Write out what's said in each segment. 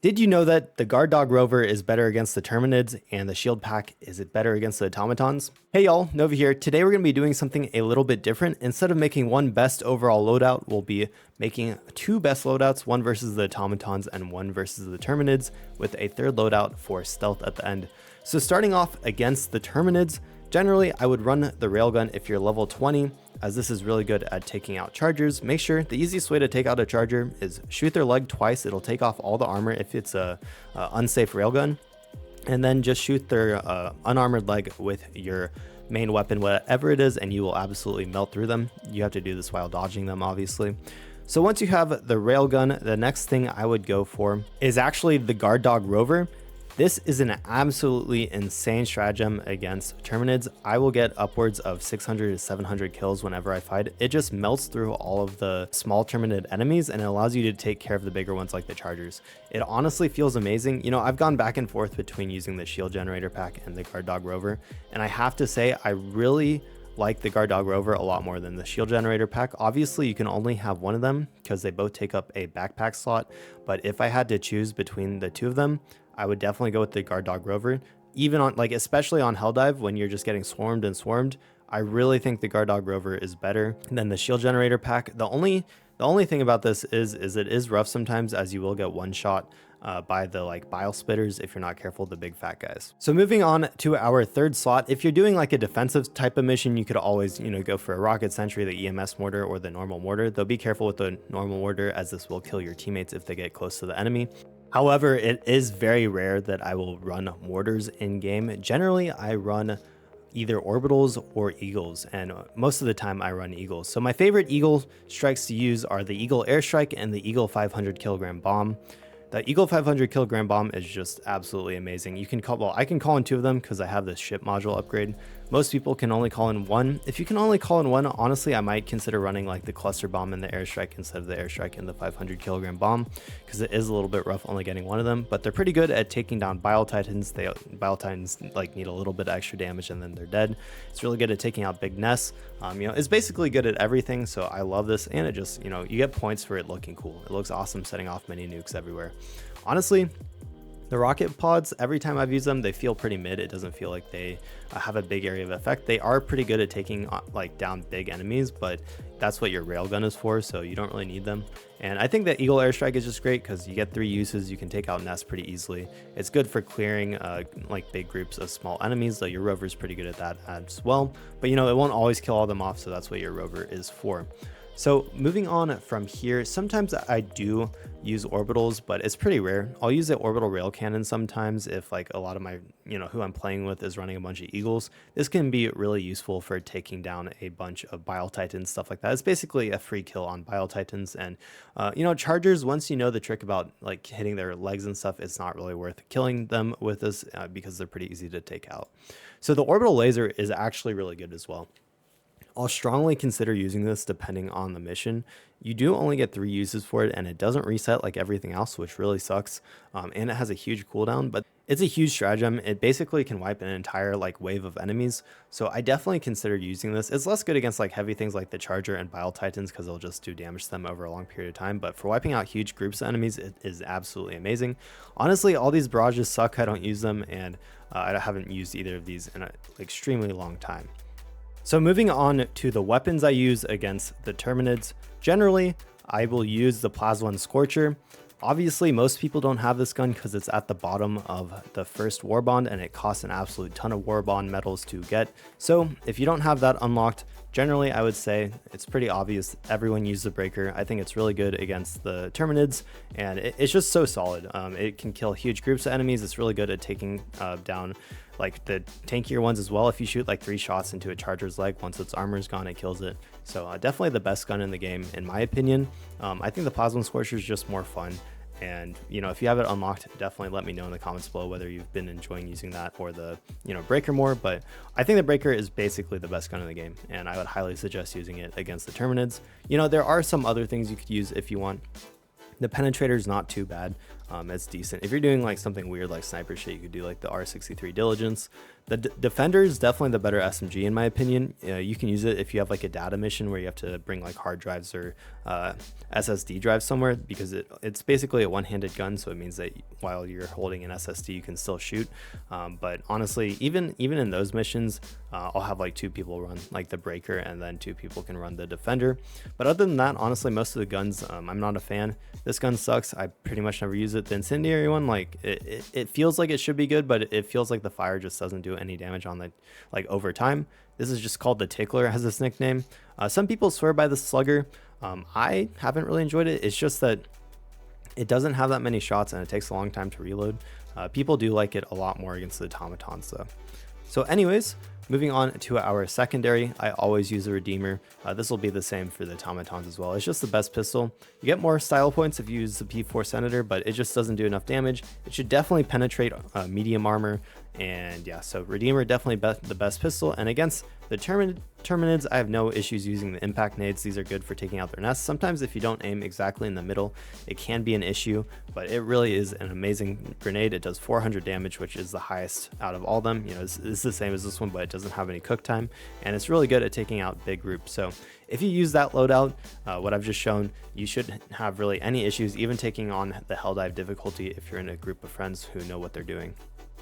Did you know that the Guard Dog Rover is better against the Terminids and the Shield Pack is it better against the Automatons? Hey y'all, Nova here. Today we're going to be doing something a little bit different. Instead of making one best overall loadout, we'll be making two best loadouts, one versus the Automatons and one versus the Terminids, with a third loadout for stealth at the end. So starting off against the Terminids, generally I would run the Railgun if you're level 20, as this is really good at taking out chargers. Make sure the easiest way to take out a charger is shoot their leg twice. It'll take off all the armor if it's a unsafe railgun, and then just shoot their unarmored leg with your main weapon, whatever it is, and you will absolutely melt through them. You have to do this while dodging them, obviously. So once you have the railgun, the next thing I would go for is actually the Guard Dog Rover. This is an absolutely insane stratagem against Terminids. I will get upwards of 600 to 700 kills whenever I fight. It just melts through all of the small Terminid enemies and it allows you to take care of the bigger ones like the chargers. It honestly feels amazing. You know, I've gone back and forth between using the shield generator pack and the Guard Dog Rover, and I have to say I really like the Guard Dog Rover a lot more than the shield generator pack. Obviously you can only have one of them because they both take up a backpack slot, but if I had to choose between the two of them, I would definitely go with the Guard Dog Rover. Even on, like, especially on Helldive when you're just getting swarmed and swarmed, I really think the Guard Dog Rover is better than the shield generator pack. The only thing about this is it is rough sometimes, as you will get one shot by the bile spitters if you're not careful, the big fat guys. So moving on to our third slot, if you're doing like a defensive type of mission, you could always, go for a rocket sentry, the EMS mortar, or the normal mortar. Though be careful with the normal mortar, as this will kill your teammates if they get close to the enemy. However, it is very rare that I will run mortars in game. Generally, I run either orbitals or eagles, and most of the time I run eagles. So my favorite eagle strikes to use are the Eagle Airstrike and the Eagle 500 kilogram bomb. The Eagle 500 kilogram bomb is just absolutely amazing. You can call, well, I can call in two of them because I have this ship module upgrade. Most people can only call in one. If you can only call in one, honestly, I might consider running like the cluster bomb and the airstrike instead of the airstrike and the 500 kilogram bomb, because it is a little bit rough only getting one of them, but they're pretty good at taking down bile titans. Bile titans need a little bit of extra damage and then they're dead. It's really good at taking out big nests. It's basically good at everything. So I love this, and it just, you get points for it looking cool. It looks awesome setting off mini nukes everywhere. Honestly, the rocket pods, every time I've used them, they feel pretty mid. It doesn't feel like they have a big area of effect. They are pretty good at taking down big enemies, but that's what your railgun is for, so you don't really need them. And I think that Eagle Airstrike is just great because you get 3 uses. You can take out nests pretty easily. It's good for clearing big groups of small enemies, though your rover is pretty good at that as well. But it won't always kill all them off, so that's what your rover is for. So moving on from here, sometimes I do use orbitals, but it's pretty rare. I'll use the orbital rail cannon sometimes if a lot of my, who I'm playing with is running a bunch of eagles. This can be really useful for taking down a bunch of bile titans, stuff like that. It's basically a free kill on bile titans. And, chargers, once you know the trick about hitting their legs and stuff, it's not really worth killing them with this because they're pretty easy to take out. So the orbital laser is actually really good as well. I'll strongly consider using this depending on the mission. You do only get 3 uses for it, and it doesn't reset like everything else, which really sucks. And it has a huge cooldown, but it's a huge stratagem. It basically can wipe an entire wave of enemies. So I definitely consider using this. It's less good against heavy things like the Charger and Bile Titans because it'll just do damage to them over a long period of time. But for wiping out huge groups of enemies, it is absolutely amazing. Honestly, all these barrages suck. I don't use them, and I haven't used either of these in an extremely long time. So moving on to the weapons I use against the Terminids, generally I will use the Plasma Scorcher. Obviously, most people don't have this gun because it's at the bottom of the first war bond and it costs an absolute ton of war bond medals to get. So if you don't have that unlocked, generally I would say it's pretty obvious everyone use the breaker. I think it's really good against the Terminids, and it's just so solid. It can kill huge groups of enemies. It's really good at taking down the tankier ones as well. If you shoot 3 shots into a charger's leg, once its armor is gone, it kills it. So definitely the best gun in the game in my opinion. I think the Plasma Scorcher is just more fun, and if you have it unlocked, definitely let me know in the comments below whether you've been enjoying using that or the breaker more. But I think the breaker is basically the best gun in the game, and I would highly suggest using it against the Terminids. There are some other things you could use if you want. The penetrator is not too bad. It's decent. If you're doing like something weird like sniper shit, you could do like the R63 Diligence. The Defender is definitely the better SMG in my opinion. You can use it if you have like a data mission where you have to bring like hard drives or SSD drives somewhere, because it's basically a one-handed gun, so it means that while you're holding an SSD you can still shoot. But honestly, even in those missions, I'll have like 2 people run like the Breaker, and then 2 people can run the Defender. But other than that, honestly, most of the guns I'm not a fan. This gun sucks. I pretty much never use it. The Incendiary one, like it feels like it should be good, but it feels like the fire just doesn't do any damage on the like over time. This is just called the Tickler, has this nickname. Some people swear by the Slugger. I haven't really enjoyed it. It's just that it doesn't have that many shots and it takes a long time to reload. People do like it a lot more against the automatons though. So anyways, moving on to our secondary, I always use a Redeemer. This will be the same for the automatons as well. It's just the best pistol. You get more style points if you use the P4 Senator, but it just doesn't do enough damage. It should definitely penetrate medium armor. And yeah, so Redeemer definitely the best pistol. And against the Terminids, I have no issues using the impact nades. These are good for taking out their nests. Sometimes if you don't aim exactly in the middle, it can be an issue, but it really is an amazing grenade. It does 400 damage, which is the highest out of all them. You know, it's the same as this one, but it doesn't have any cook time, and it's really good at taking out big groups. So if you use that loadout, what I've just shown, you shouldn't have really any issues, even taking on the Helldive difficulty if you're in a group of friends who know what they're doing.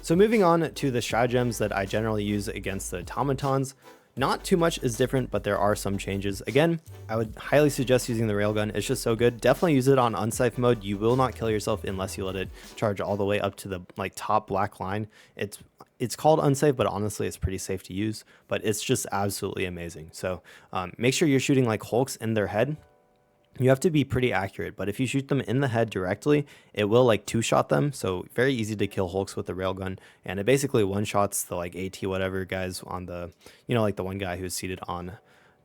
So moving on to the stratagems that I generally use against the automatons, not too much is different, but there are some changes. Again, I would highly suggest using the railgun. It's just so good. Definitely use it on unsafe mode. You will not kill yourself unless you let it charge all the way up to the like top black line. It's called unsafe, but honestly, it's pretty safe to use. But it's just absolutely amazing. So make sure you're shooting like Hulks in their head. You have to be pretty accurate, but if you shoot them in the head directly, it will like 2-shot them. So very easy to kill Hulks with the railgun, and it basically one-shots the like AT whatever guys on the, you know, like the one guy who's seated on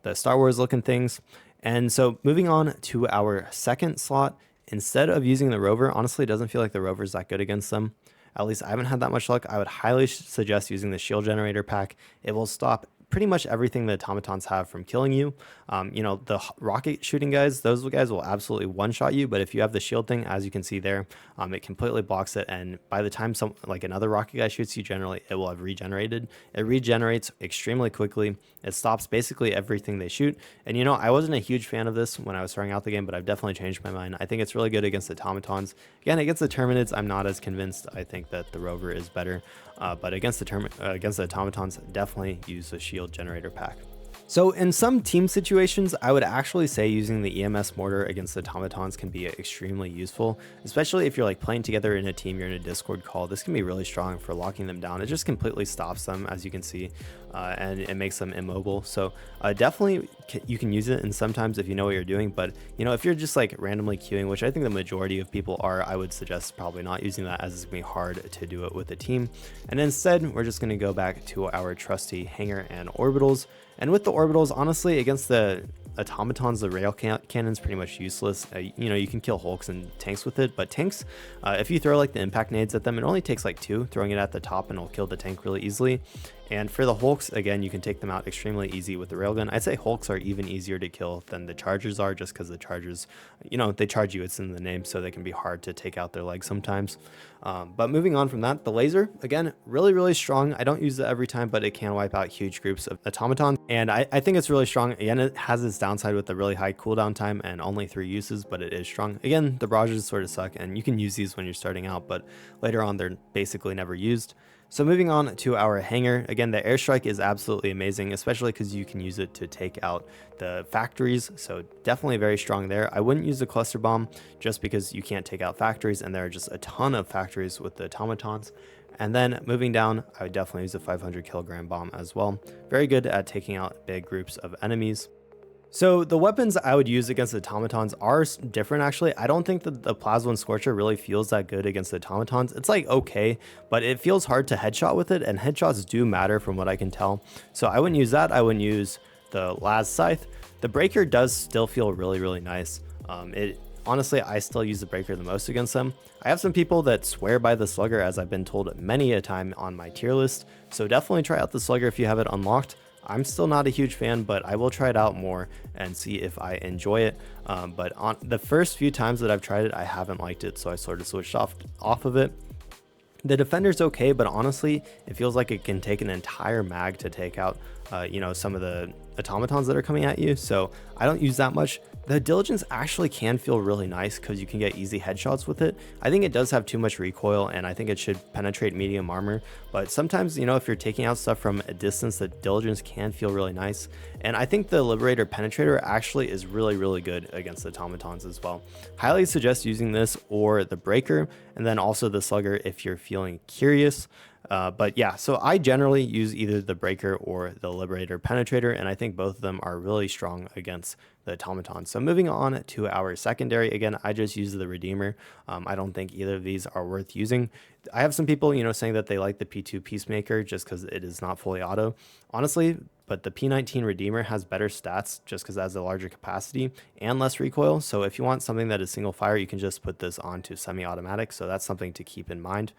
the Star Wars looking things. And so moving on to our second slot, instead of using the Rover, honestly, it doesn't feel like the Rover is that good against them. At least I haven't had that much luck. I would highly suggest using the shield generator pack. It will stop pretty much everything the automatons have from killing you. You know, the rocket shooting guys, those guys will absolutely one-shot you, but if you have the shield thing, as you can see there, it completely blocks it, and by the time like another rocket guy shoots you, generally it will have regenerated. It regenerates extremely quickly. It stops basically everything they shoot. And you know, I wasn't a huge fan of this when I was starting out the game, but I've definitely changed my mind. I think it's really good against the automatons. Again, against the terminids, I'm not as convinced. I think that the Rover is better, but against the automatons, definitely use the shield generator pack. So in some team situations, I would actually say using the EMS mortar against the automatons can be extremely useful, especially if you're like playing together in a team, you're in a Discord call. This can be really strong for locking them down. It just completely stops them, as you can see, and it makes them immobile. So definitely you can use it, and sometimes if you know what you're doing, but you know, if you're just like randomly queuing, which I think the majority of people are, I would suggest probably not using that, as it's gonna be hard to do it with a team. And instead, we're just gonna go back to our trusty hanger and orbitals. And with the orbitals, honestly, against the automatons, the rail cannon's pretty much useless. You know, you can kill Hulks and tanks with it, but tanks, if you throw like the impact nades at them, it only takes like 2, throwing it at the top, and it'll kill the tank really easily. And for the Hulks, again, you can take them out extremely easy with the railgun. I'd say Hulks are even easier to kill than the Chargers are, just because the Chargers, you know, they charge you, it's in the name, so they can be hard to take out their legs sometimes. But moving on from that, the laser, again, really, really strong. I don't use it every time, but it can wipe out huge groups of automatons. And I think it's really strong. Again, it has its downside with the really high cooldown time and only 3 uses, but it is strong. Again, the barrages sort of suck, and you can use these when you're starting out, but later on, they're basically never used. So moving on to our hanger, again, the airstrike is absolutely amazing, especially because you can use it to take out the factories. So definitely very strong there. I wouldn't use the cluster bomb just because you can't take out factories, and there are just a ton of factories with the automatons. And then moving down, I would definitely use a 500 kilogram bomb as well. Very good at taking out big groups of enemies. So the weapons I would use against the automatons are different, actually. I don't think that the Plasma Scorcher really feels that good against the automatons. It's like okay, but it feels hard to headshot with it, and headshots do matter from what I can tell. So I wouldn't use that. I wouldn't use the Las Scythe. The Breaker does still feel really, really nice. Honestly, I still use the Breaker the most against them. I have some people that swear by the Slugger, as I've been told many a time on my tier list. So definitely try out the Slugger if you have it unlocked. I'm still not a huge fan, but I will try it out more and see if I enjoy it. But on the first few times that I've tried it, I haven't liked it, so I sort of switched off of it. The defender's okay, but honestly, it feels like it can take an entire mag to take out, some of the automatons that are coming at you. So I don't use that much. The diligence actually can feel really nice because you can get easy headshots with it. I think it does have too much recoil, and I think it should penetrate medium armor. But sometimes, if you're taking out stuff from a distance, the diligence can feel really nice. And I think the Liberator Penetrator actually is really, really good against the automatons as well. Highly suggest using this or the Breaker, and then also the Slugger if you're feeling curious. But yeah, so I generally use either the Breaker or the Liberator Penetrator, and I think both of them are really strong against the automatons. So moving on to our secondary, again, I just use the Redeemer. I don't think either of these are worth using. I have some people, saying that they like the P2 Peacemaker just because it is not fully auto. Honestly, but the P19 Redeemer has better stats just because it has a larger capacity and less recoil. So if you want something that is single fire, you can just put this onto semi-automatic. So that's something to keep in mind.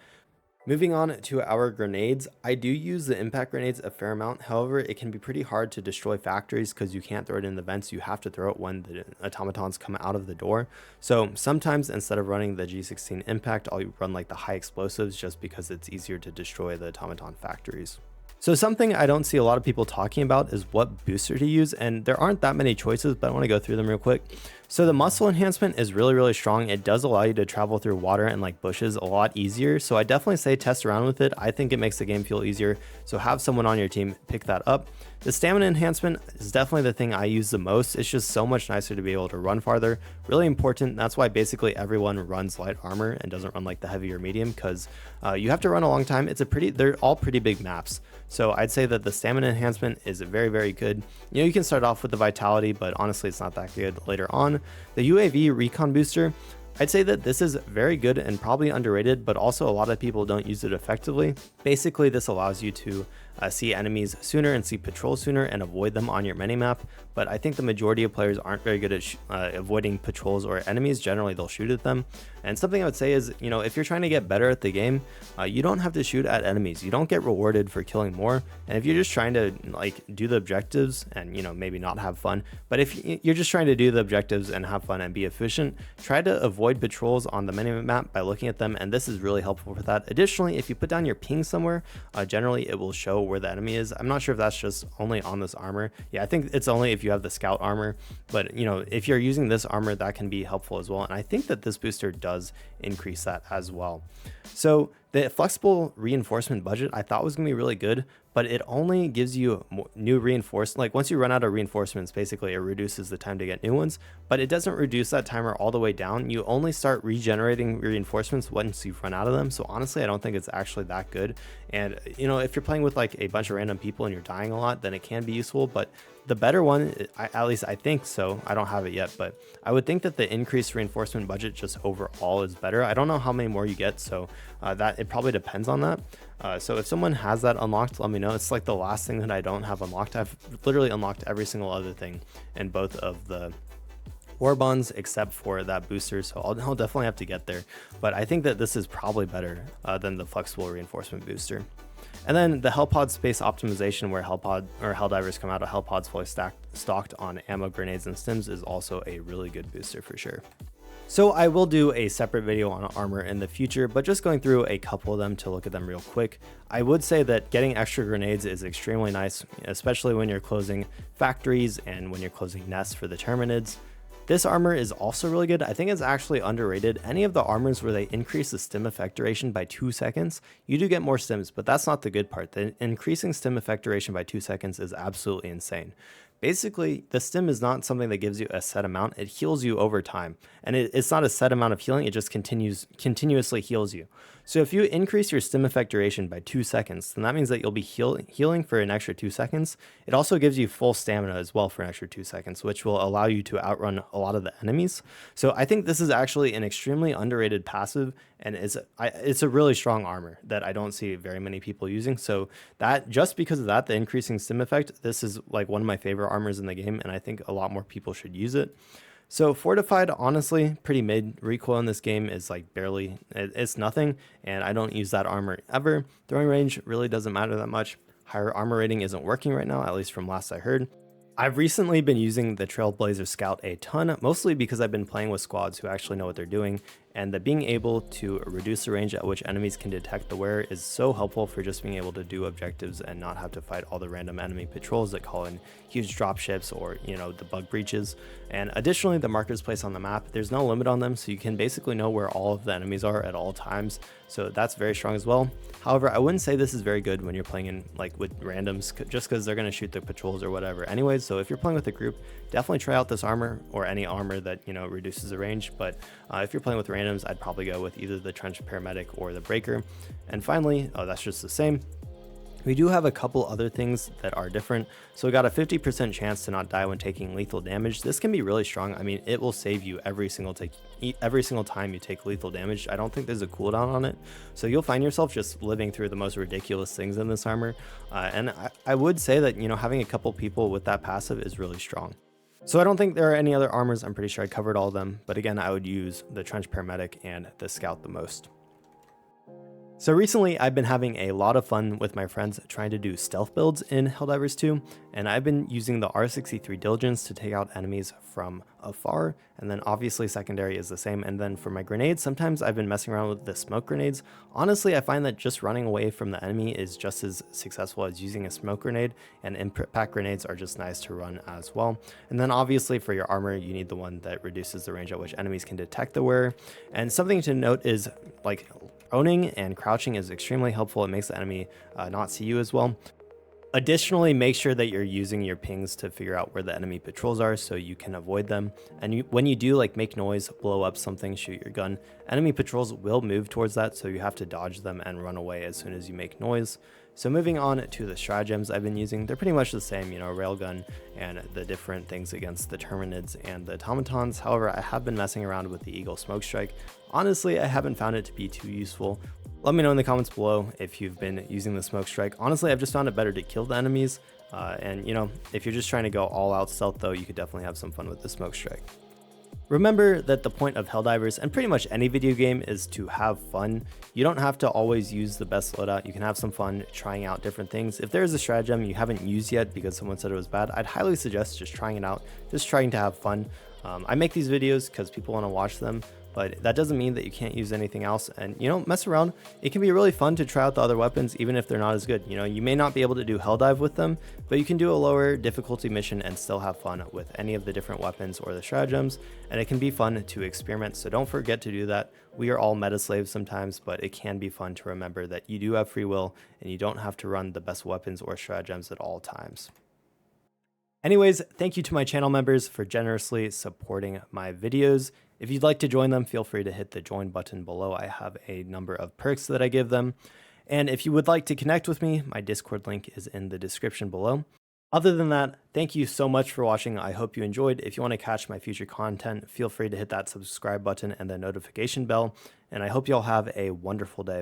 Moving on to our grenades, I do use the impact grenades a fair amount. However, it can be pretty hard to destroy factories because you can't throw it in the vents. You have to throw it when the automatons come out of the door. So sometimes instead of running the G16 impact, I'll run like the high explosives just because it's easier to destroy the automaton factories. So something I don't see a lot of people talking about is what booster to use, and there aren't that many choices, but I want to go through them real quick. So the muscle enhancement is really, really strong. It does allow you to travel through water and like bushes a lot easier. So I definitely say test around with it. I think it makes the game feel easier. So have someone on your team pick that up. The stamina enhancement is definitely the thing I use the most. It's just so much nicer to be able to run farther. Really important. That's why basically everyone runs light armor and doesn't run like the heavy or medium, because you have to run a long time. They're all pretty big maps. So I'd say that the stamina enhancement is very, very good. You can start off with the vitality, but honestly, it's not that good later on. The UAV recon booster, I'd say that this is very good and probably underrated, but also a lot of people don't use it effectively. Basically, this allows you to see enemies sooner and see patrols sooner and avoid them on your minimap. But I think the majority of players aren't very good at avoiding patrols or enemies. Generally, they'll shoot at them. And something I would say is, if you're trying to get better at the game, you don't have to shoot at enemies. You don't get rewarded for killing more. And if you're just trying to do the objectives and, maybe not have fun, but if you're just trying to do the objectives and have fun and be efficient, try to avoid patrols on the minimap by looking at them. And this is really helpful for that. Additionally, if you put down your ping somewhere, generally it will show where the enemy is. I'm not sure if that's just only on this armor. Yeah, I think it's only if you have the scout armor, but if you're using this armor, that can be helpful as well. And I think that this booster does increase that as well. So the flexible reinforcement budget I thought was going to be really good, but it only gives you new reinforcements. Like once you run out of reinforcements, basically it reduces the time to get new ones, but it doesn't reduce that timer all the way down. You only start regenerating reinforcements once you've run out of them. So honestly, I don't think it's actually that good. And if you're playing with like a bunch of random people and you're dying a lot, then it can be useful. But the better one, at least I think so, I don't have it yet, but I would think that the increased reinforcement budget just overall is better. I don't know how many more you get, so that it probably depends on that. So if someone has that unlocked, let me know. It's like the last thing that I don't have unlocked. I've literally unlocked every single other thing in both of the war bonds except for that booster, so I'll definitely have to get there. But I think that this is probably better than the flexible reinforcement booster. And then the Hellpod space optimization, where Helldivers come out of Hellpods fully stocked on ammo, grenades, and stims, is also a really good booster for sure. So I will do a separate video on armor in the future, but just going through a couple of them to look at them real quick. I would say that getting extra grenades is extremely nice, especially when you're closing factories and when you're closing nests for the terminids. This armor is also really good. I think it's actually underrated. Any of the armors where they increase the stim effect duration by 2 seconds, you do get more stims, but that's not the good part. The increasing stim effect duration by 2 seconds is absolutely insane. Basically, the stim is not something that gives you a set amount. It heals you over time. And it's not a set amount of healing. It just continuously heals you. So if you increase your stim effect duration by 2 seconds, then that means that you'll be healing for an extra 2 seconds. It also gives you full stamina as well for an extra 2 seconds, which will allow you to outrun a lot of the enemies. So I think this is actually an extremely underrated passive, and it's a really strong armor that I don't see very many people using. So that, just because of that, the increasing stim effect, this is like one of my favorite armors in the game, and I think a lot more people should use it. So fortified, honestly, pretty mid. Recoil in this game is like barely, it's nothing, and I don't use that armor ever. Throwing range really doesn't matter that much. higher armor rating isn't working right now, at least from last I heard. I've recently been using the Trailblazer Scout a ton, mostly because I've been playing with squads who actually know what they're doing, and that being able to reduce the range at which enemies can detect the wearer is so helpful for just being able to do objectives and not have to fight all the random enemy patrols that call in huge dropships or, the bug breaches. And additionally, the markers placed on the map, there's no limit on them, so you can basically know where all of the enemies are at all times, so that's very strong as well. However, I wouldn't say this is very good when you're playing in with randoms, just because they're going to shoot the patrols or whatever anyways. So if you're playing with a group, definitely try out this armor or any armor that reduces the range. But if you're playing with randoms, I'd probably go with either the Trench Paramedic or the Breaker. And finally, that's just the same. We do have a couple other things that are different. So we got a 50% chance to not die when taking lethal damage. This can be really strong. I mean, it will save you every single time you take lethal damage. I don't think there's a cooldown on it. So you'll find yourself just living through the most ridiculous things in this armor. And I would say that, having a couple people with that passive is really strong. So I don't think there are any other armors. I'm pretty sure I covered all of them. But again, I would use the Trench Paramedic and the Scout the most. So recently I've been having a lot of fun with my friends trying to do stealth builds in Helldivers 2, and I've been using the R63 Diligence to take out enemies from afar, and then obviously secondary is the same. And then for my grenades, sometimes I've been messing around with the smoke grenades. Honestly, I find that just running away from the enemy is just as successful as using a smoke grenade, and impact grenades are just nice to run as well. And then obviously for your armor, you need the one that reduces the range at which enemies can detect the wearer. And something to note is owning and crouching is extremely helpful. It makes the enemy not see you as well. Additionally, make sure that you're using your pings to figure out where the enemy patrols are so you can avoid them. And when you do make noise, blow up something, shoot your gun, enemy patrols will move towards that, so you have to dodge them and run away as soon as you make noise. So moving on to the stratagems I've been using, they're pretty much the same, railgun and the different things against the terminids and the automatons. However, I have been messing around with the Eagle Smoke Strike. Honestly, I haven't found it to be too useful. Let me know in the comments below if you've been using the Smoke Strike. Honestly, I've just found it better to kill the enemies. And if you're just trying to go all out stealth though, you could definitely have some fun with the Smoke Strike. Remember that the point of Helldivers and pretty much any video game is to have fun. You don't have to always use the best loadout. You can have some fun trying out different things. If there's a stratagem you haven't used yet because someone said it was bad, I'd highly suggest just trying it out, just trying to have fun. I make these videos because people want to watch them, but that doesn't mean that you can't use anything else. And mess around. It can be really fun to try out the other weapons even if they're not as good. You may not be able to do Helldive with them, but you can do a lower difficulty mission and still have fun with any of the different weapons or the stratagems, and it can be fun to experiment. So don't forget to do that. We are all meta slaves sometimes, but it can be fun to remember that you do have free will and you don't have to run the best weapons or stratagems at all times. Anyways, thank you to my channel members for generously supporting my videos. If you'd like to join them, feel free to hit the join button below. I have a number of perks that I give them. And if you would like to connect with me, my Discord link is in the description below. Other than that, thank you so much for watching. I hope you enjoyed. If you want to catch my future content, feel free to hit that subscribe button and the notification bell. And I hope you all have a wonderful day.